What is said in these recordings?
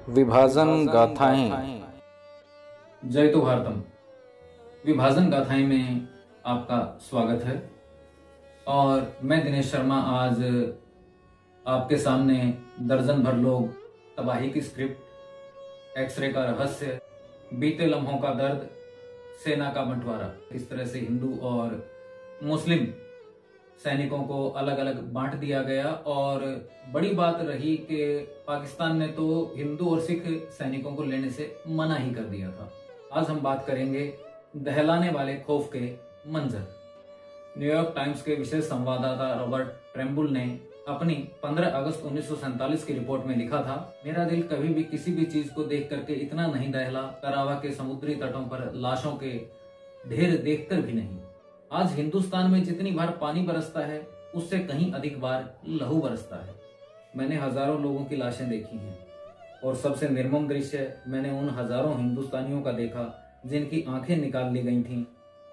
विभाजन गाथाएं। जय तो भारतम। विभाजन गाथाएं में आपका स्वागत है और मैं दिनेश शर्मा आज आपके सामने दर्जन भर लोग, तबाही की स्क्रिप्ट, एक्सरे का रहस्य, बीते लम्हों का दर्द, सेना का बंटवारा, इस तरह से हिंदू और मुस्लिम सैनिकों को अलग अलग बांट दिया गया। और बड़ी बात रही कि पाकिस्तान ने तो हिंदू और सिख सैनिकों को लेने से मना ही कर दिया था। आज हम बात करेंगे दहलाने वाले खौफ के मंजर। न्यूयॉर्क टाइम्स के विशेष संवाददाता रॉबर्ट ट्रेम्बुल ने अपनी 15 अगस्त 1947 की रिपोर्ट में लिखा था, मेरा दिल कभी भी किसी भी चीज को देख करके इतना नहीं दहला, तरावा के समुद्री तटों पर लाशों के ढेर देखकर भी नहीं। आज हिंदुस्तान में जितनी बार पानी बरसता है उससे कहीं अधिक बार लहू बरसता है। मैंने हजारों लोगों की लाशें देखी हैं और सबसे निर्मम दृश्य मैंने उन हजारों हिंदुस्तानियों का देखा जिनकी आंखें निकाल ली गई थीं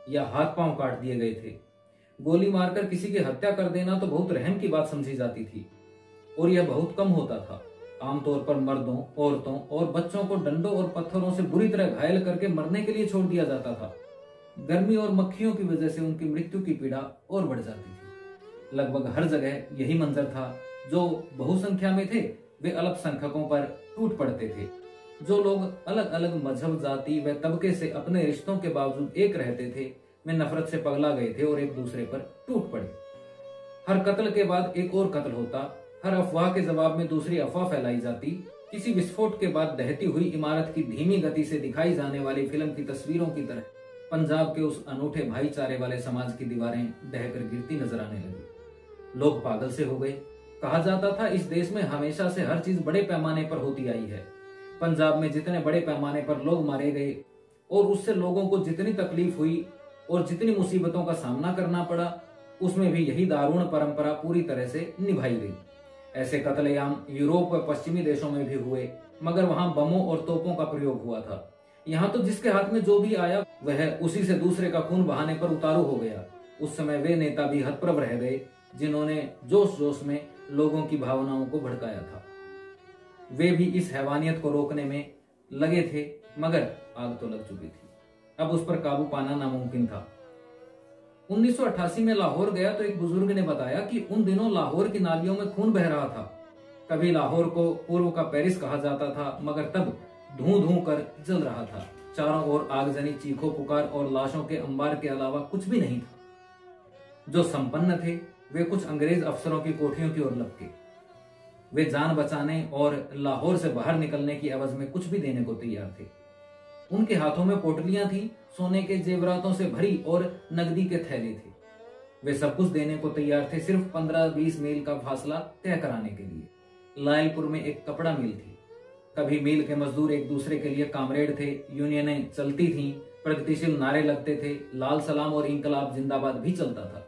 या हाथ पांव काट दिए गए थे। गोली मारकर किसी की हत्या कर देना तो बहुत रहम की बात समझी जाती थी और यह बहुत कम होता था। आमतौर पर मर्दों, औरतों और बच्चों को डंडों और पत्थरों से बुरी तरह घायल करके मरने के लिए छोड़ दिया जाता था। गर्मी और मक्खियों की वजह से उनकी मृत्यु की पीड़ा और बढ़ जाती थी। लगभग हर जगह यही मंजर था। जो बहुसंख्या में थे वे अल्पसंख्यकों पर टूट पड़ते थे। जो लोग अलग अलग मजहब, जाति व तबके से अपने रिश्तों के बावजूद एक रहते थे, वे नफरत से पगला गए थे और एक दूसरे पर टूट पड़े। हर कत्ल के बाद एक और कत्ल होता, हर अफवाह के जवाब में दूसरी अफवाह फैलाई जाती। किसी विस्फोट के बाद दहती हुई इमारत की धीमी गति से दिखाई जाने वाली फिल्म की तस्वीरों की तरह पंजाब के उस अनूठे भाईचारे वाले समाज की दीवारें दहकर गिरती नजर आने लगी। लोग पागल से हो गए। कहा जाता था इस देश में हमेशा से हर चीज बड़े पैमाने पर होती आई है। पंजाब में जितने बड़े पैमाने पर लोग मारे गए और उससे लोगों को जितनी तकलीफ हुई और जितनी मुसीबतों का सामना करना पड़ा, उसमें भी यही दारुण परंपरा पूरी तरह से निभाई गई। ऐसे कत्लेआम यूरोप व पश्चिमी देशों में भी हुए, मगर वहां बमों और तोपों का प्रयोग हुआ था। यहाँ तो जिसके हाथ में जो भी आया वह उसी से दूसरे का खून बहाने पर उतारू हो गया। उस समय वे नेता भी हतप्रभ रह गए जिन्होंने जोश जोश में लोगों की भावनाओं को भड़काया था। वे भी इस हैवानियत को रोकने में लगे थे, मगर आग तो लग चुकी थी। अब उस पर काबू पाना नामुमकिन था। 1988 में लाहौर गया तो एक बुजुर्ग ने बताया कि उन दिनों लाहौर की नालियों में खून बह रहा था। कभी लाहौर को पूर्व का पेरिस कहा जाता था, मगर तब धूं धूं कर जल रहा था। चारों ओर आगजनी, चीखों पुकार और लाशों के अंबार के अलावा कुछ भी नहीं था। जो संपन्न थे वे कुछ अंग्रेज अफसरों की कोठियों की ओर लपके। वे जान बचाने और लाहौर से बाहर निकलने की एवज में कुछ भी देने को तैयार थे। उनके हाथों में पोटलियां थी, सोने के जेवरातों से भरी, और नकदी के थैले थे। वे सब कुछ देने को तैयार थे सिर्फ 15-20 मील का फासला तय कराने के लिए। लायलपुर में एक कपड़ा मिल थी। कभी मील के मजदूर एक दूसरे के लिए कामरेड थे। यूनियनें चलती थीं, प्रगतिशील नारे लगते थे, लाल सलाम और इंकलाब जिंदाबाद भी चलता था।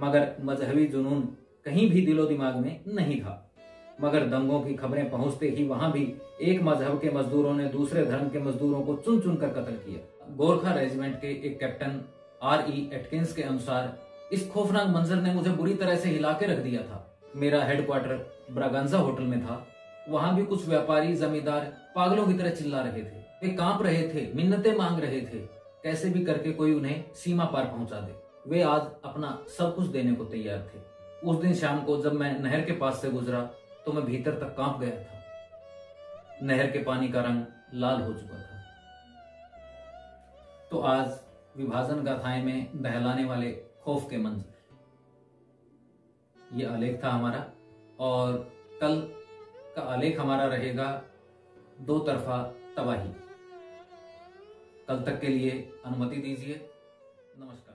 मगर मजहबी जुनून कहीं भी दिलो दिमाग में नहीं था। मगर दंगों की खबरें पहुंचते ही वहां भी एक मजहब के मजदूरों ने दूसरे धर्म के मजदूरों को चुन चुन कर कत्ल किया। गोरखा रेजिमेंट के एक कैप्टन R.E. एटकिंस के अनुसार इस खौफनाक मंजर ने मुझे बुरी तरह से हिला के रख दिया था। मेरा हेडक्वार्टर ब्रागांजा होटल में था। वहां भी कुछ व्यापारी, जमींदार पागलों की तरह चिल्ला रहे थे। वे कांप रहे थे, मिन्नतें मांग रहे थे, कैसे भी करके कोई उन्हें सीमा पार पहुंचा दे। वे आज अपना सब कुछ देने को तैयार थे। उस दिन शाम को जब मैं नहर के पास से गुजरा तो मैं भीतर तक कांप गया था। नहर के पानी का रंग लाल हो चुका था। तो आज विभाजन गाथाएं में दहलाने वाले खौफ के मंजर, ये आलेख था हमारा। और कल का आलेख हमारा रहेगा दो तरफा तबाही। कल तक के लिए अनुमति दीजिए। नमस्कार।